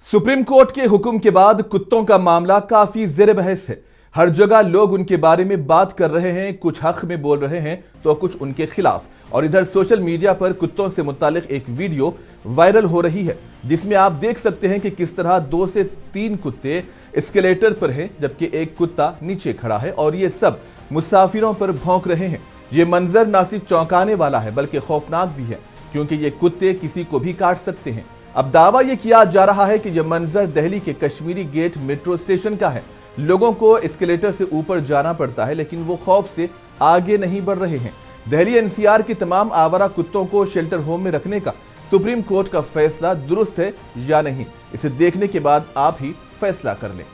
Supreme court के हुक्म के बाद कुत्तों का मामला काफी ज़ेर बहस है। हर जगह लोग उनके बारे में बात कर रहे हैं, कुछ हक में बोल रहे हैं तो कुछ उनके खिलाफ। और इधर सोशल मीडिया पर कुत्तों से मुतालिक एक वीडियो वायरल हो रही है, जिसमें आप देख सकते हैं कि किस तरह 2 से 3 कुत्ते एस्केलेटर पर हैं, जबकि एक कुत्ता नीचे खड़ा है और ये सब मुसाफिरों पर भौंक रहे हैं। ये मंजर ना सिर्फ चौंकाने वाला है बल्कि खौफनाक भी है, क्योंकि ये कुत्ते किसी को भी काट सकते हैं। अब दावा यह किया जा रहा है कि यह मंजर दिल्ली के कश्मीरी गेट मेट्रो स्टेशन का है। लोगों को एस्केलेटर से ऊपर जाना पड़ता है, लेकिन वो खौफ से आगे नहीं बढ़ रहे हैं। दिल्ली एनसीआर की तमाम आवारा कुत्तों को शेल्टर होम में रखने का सुप्रीम कोर्ट का फैसला दुरुस्त है या नहीं, इसे देखने के बाद आप ही फैसला कर लें।